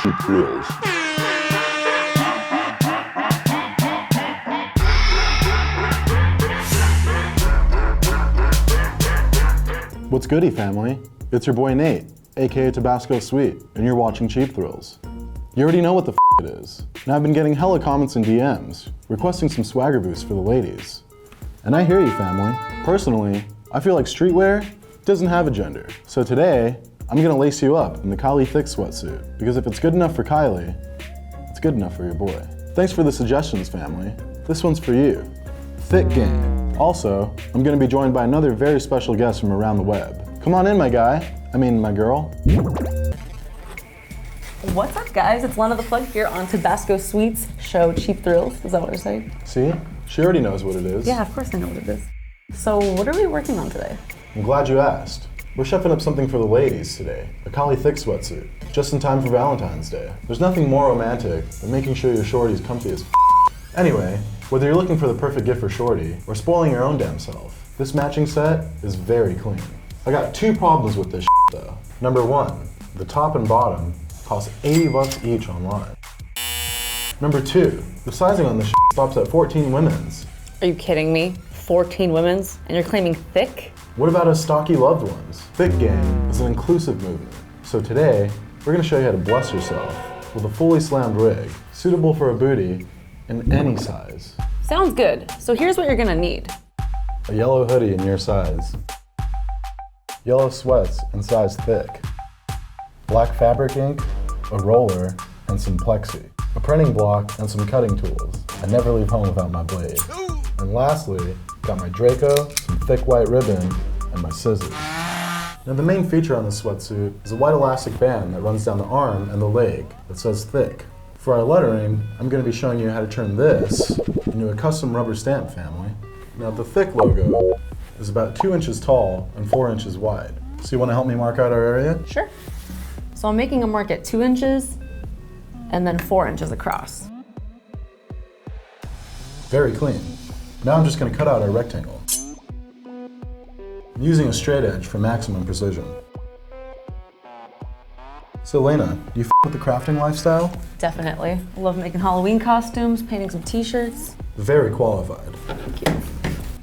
Cheap Thrills. What's goody, family? It's your boy Nate, aka Tabasko Sweet, and you're watching Cheap Thrills. You already know what the it is. Now I've been getting hella comments and DMs, requesting some swagger boosts for the ladies. And I hear you, family. Personally, I feel like streetwear doesn't have a gender. So today, I'm gonna lace you up in the Kylie Thick sweatsuit, because if it's good enough for Kylie, it's good enough for your boy. Thanks for the suggestions, family. This one's for you. Thick Gang. Also, I'm gonna be joined by another very special guest from around the web. Come on in, my my girl. What's up, guys? It's Lena the Plug here on Tabasko Sweet's show, Cheap Thrills. Is that what you're saying? See? She already knows what it is. Yeah, of course I know what it is. So what are we working on today? I'm glad you asked. We're chefing up something for the ladies today, a Kylie Thick sweatsuit, just in time for Valentine's Day. There's nothing more romantic than making sure your shorty's comfy as Anyway, whether you're looking for the perfect gift for shorty or spoiling your own damn self, this matching set is very clean. I got two problems with this though. Number one, the top and bottom cost $80 each online. Number two, the sizing on this stops at 14 women's. Are you kidding me? 14 women's? And you're claiming thick? What about us stocky loved ones? Thick Gang is an inclusive movement. So today, we're gonna show you how to bless yourself with a fully slammed rig, suitable for a booty in any size. Sounds good. So here's what you're gonna need. A yellow hoodie in your size. Yellow sweats in size thick. Black fabric ink, a roller, and some plexi. A printing block and some cutting tools. I never leave home without my blade. And lastly, got my Draco, some thick white ribbon, and my scissors. Now the main feature on this sweatsuit is a white elastic band that runs down the arm and the leg that says thick. For our lettering, I'm going to be showing you how to turn this into a custom rubber stamp, family. Now the Thick logo is about 2 inches tall and 4 inches wide. So you want to help me mark out our area? Sure. So I'm making a mark at 2 inches and then 4 inches across. Very clean. Now I'm just going to cut out our rectangle. I'm using a straight edge for maximum precision. So Lena, do you with the crafting lifestyle? Definitely. I love making Halloween costumes, painting some t-shirts. Very qualified. Thank you.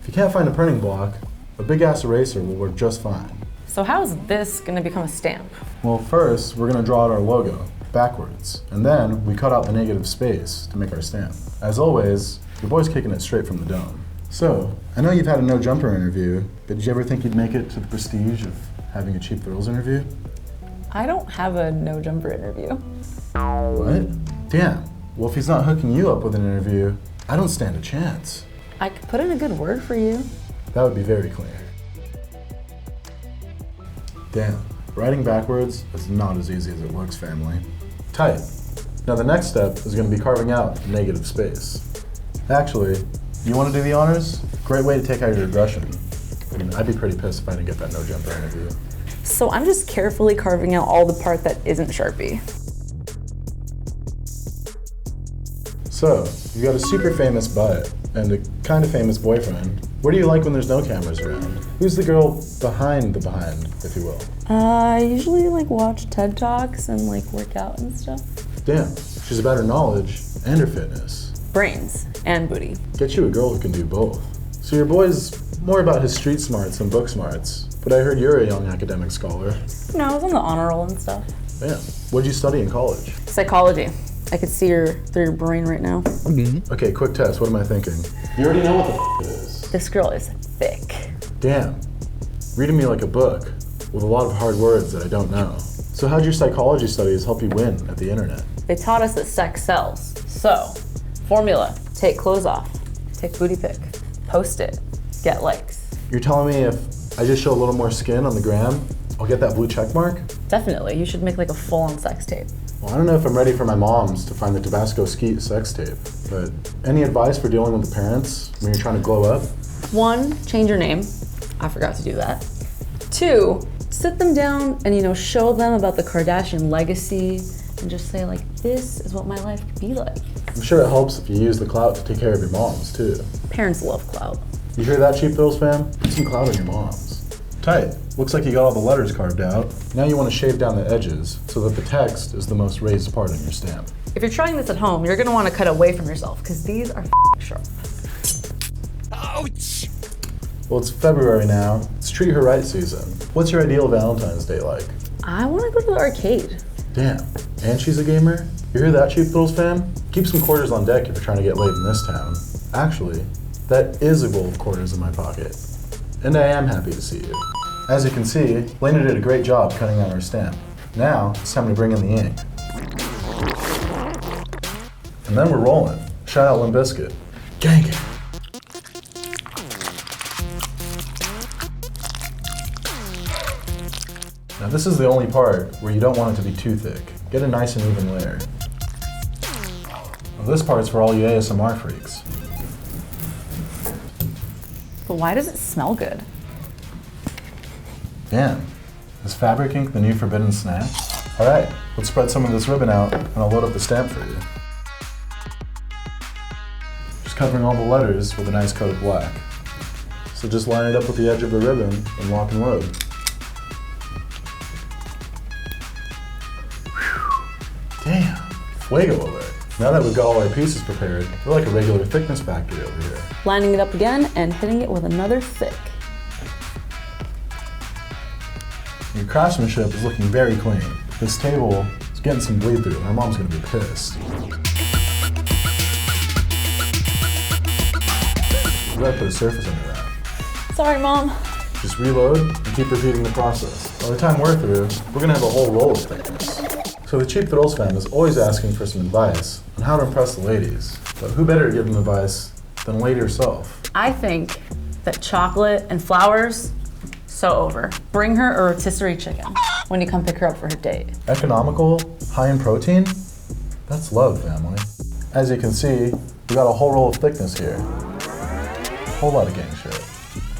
If you can't find a printing block, a big ass eraser will work just fine. So how is this gonna become a stamp? Well, first we're gonna draw out our logo backwards, and then we cut out the negative space to make our stamp. As always, your boy's kicking it straight from the dome. So, I know you've had a no jumper interview, but did you ever think you'd make it to the prestige of having a Cheap Thrills interview? I don't have a no jumper interview. What? Damn. Well, if he's not hooking you up with an interview, I don't stand a chance. I could put in a good word for you. That would be very clear. Damn. Writing backwards is not as easy as it looks, family. Tight. Now the next step is going to be carving out negative space. Actually, you want to do the honors? Great way to take out your aggression. I mean, I'd be pretty pissed if I didn't get that no jumper interview. So I'm just carefully carving out all the part that isn't Sharpie. So, you got a super famous butt and a kind of famous boyfriend. What do you like when there's no cameras around? Who's the girl behind the behind, if you will? I usually watch TED Talks and work out and stuff. Damn, she's about her knowledge and her fitness. Brains and booty. Get you a girl who can do both. So your boy's more about his street smarts than book smarts, but I heard you're a young academic scholar. No, I was on the honor roll and stuff. Damn, what'd you study in college? Psychology. I could see through your brain right now. Okay, quick test, what am I thinking? You already know what the it is. This girl is thick. Damn, reading me like a book with a lot of hard words that I don't know. So how'd your psychology studies help you win at the internet? They taught us that sex sells. So, formula, take clothes off, take booty pic, post it, get likes. You're telling me if I just show a little more skin on the gram, I'll get that blue check mark? Definitely, you should make a full-on sex tape. Well, I don't know if I'm ready for my moms to find the Tabasko Sweet sex tape, but any advice for dealing with the parents when you're trying to glow up? 1, change your name. I forgot to do that. 2, sit them down and show them about the Kardashian legacy and just say this is what my life could be like. I'm sure it helps if you use the clout to take care of your moms too. Parents love clout. You hear that, Cheap Thrills fam? Put some clout on your moms. Tight. Looks like you got all the letters carved out. Now you want to shave down the edges so that the text is the most raised part on your stamp. If you're trying this at home, you're gonna wanna cut away from yourself because these are sharp. Ouch! Well, it's February now. It's treat her right season. What's your ideal Valentine's Day like? I wanna go to the arcade. Damn, and she's a gamer? You hear that, Cheap Thrills fan? Keep some quarters on deck if you're trying to get laid in this town. Actually, that is a bowl of quarters in my pocket. And I am happy to see you. As you can see, Lena did a great job cutting out our stamp. Now, it's time to bring in the ink. And then we're rolling. Shout out Limp Bizkit. Gang it. Now this is the only part where you don't want it to be too thick. Get a nice and even layer. Well, this part's for all you ASMR freaks. But why does it smell good? Damn, is fabric ink the new forbidden snack? All right, let's spread some of this ribbon out and I'll load up the stamp for you. Just covering all the letters with a nice coat of black. So just line it up with the edge of the ribbon and lock and load. Damn, fuego alert. Now that we've got all our pieces prepared, we're like a regular thickness factory over here. Lining it up again and hitting it with another thick. Your craftsmanship is looking very clean. This table is getting some bleed through. My mom's gonna be pissed. You gotta put a surface under that. Sorry, Mom. Just reload and keep repeating the process. By the time we're through, we're gonna have a whole roll of thickness. So the Cheap Thrills fan is always asking for some advice on how to impress the ladies. But who better to give them advice than a lady herself? I think that chocolate and flowers, so over. Bring her a rotisserie chicken when you come pick her up for her date. Economical, high in protein? That's love, family. As you can see, we got a whole roll of thickness here. Whole lot of gang shit.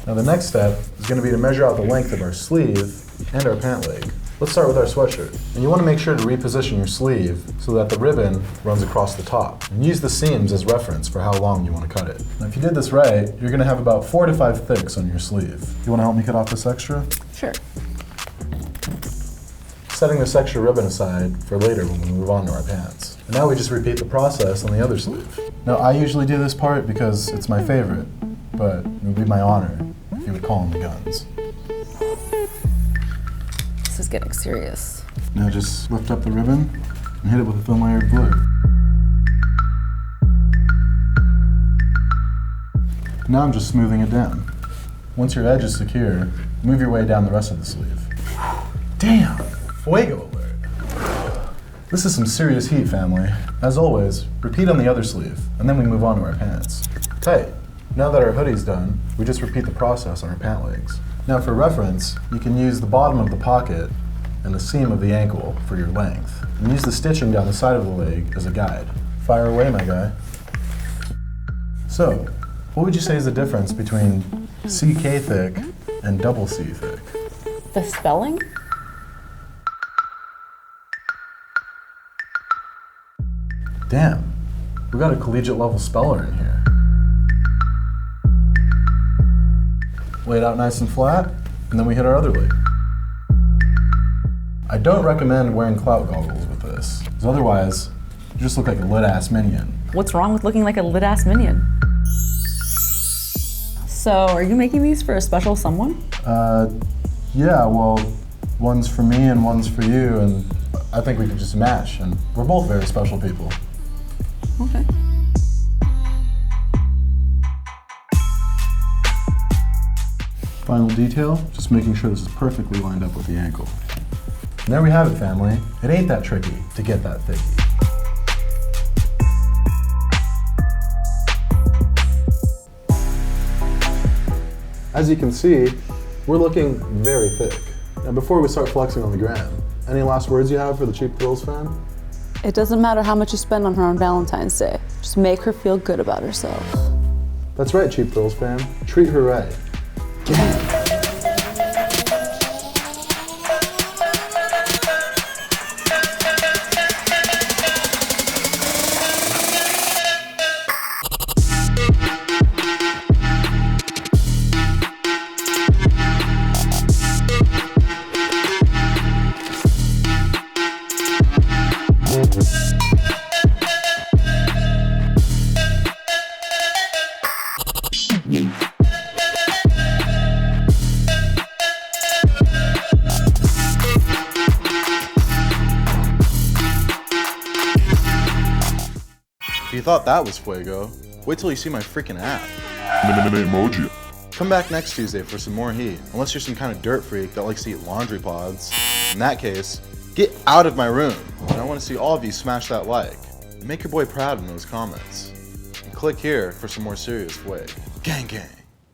Now the next step is gonna be to measure out the length of our sleeve and our pant leg. Let's start with our sweatshirt. And you wanna make sure to reposition your sleeve so that the ribbon runs across the top. And use the seams as reference for how long you wanna cut it. Now if you did this right, you're gonna have about 4 to 5 thicks on your sleeve. You wanna help me cut off this extra? Sure. Setting this extra ribbon aside for later when we move on to our pants. And now we just repeat the process on the other sleeve. Now I usually do this part because it's my favorite, but it would be my honor if you would call in the guns. This is getting serious. Now just lift up the ribbon and hit it with a thin layer of glue. Now I'm just smoothing it down. Once your edge is secure, move your way down the rest of the sleeve. Damn! Fuego alert! This is some serious heat, family. As always, repeat on the other sleeve, and then we move on to our pants. Tight. Now that our hoodie's done, we just repeat the process on our pant legs. Now for reference, you can use the bottom of the pocket and the seam of the ankle for your length. And use the stitching down the side of the leg as a guide. Fire away, my guy. So, what would you say is the difference between CK thick and double C thick? The spelling? Damn, we got a collegiate level speller in here. Lay it out nice and flat, and then we hit our other leg. I don't recommend wearing clout goggles with this, because otherwise, you just look like a lit-ass minion. What's wrong with looking like a lit-ass minion? So, are you making these for a special someone? Yeah, well, one's for me and one's for you, and I think we could just match, and we're both very special people. Okay. Final detail, just making sure this is perfectly lined up with the ankle. And there we have it, family. It ain't that tricky to get that thick. As you can see, we're looking very thick. Now before we start flexing on the gram, any last words you have for the Cheap Thrills fan? It doesn't matter how much you spend on her on Valentine's Day. Just make her feel good about herself. That's right, Cheap Thrills fan. Treat her right. you thought that was fuego, wait till you see my freaking app. Emoji. Come back next Tuesday for some more heat, unless you're some kind of dirt freak that likes to eat laundry pods. In that case, get out of my room. And I want to see all of you smash that like. And make your boy proud in those comments. And click here for some more serious wig. Gang gang.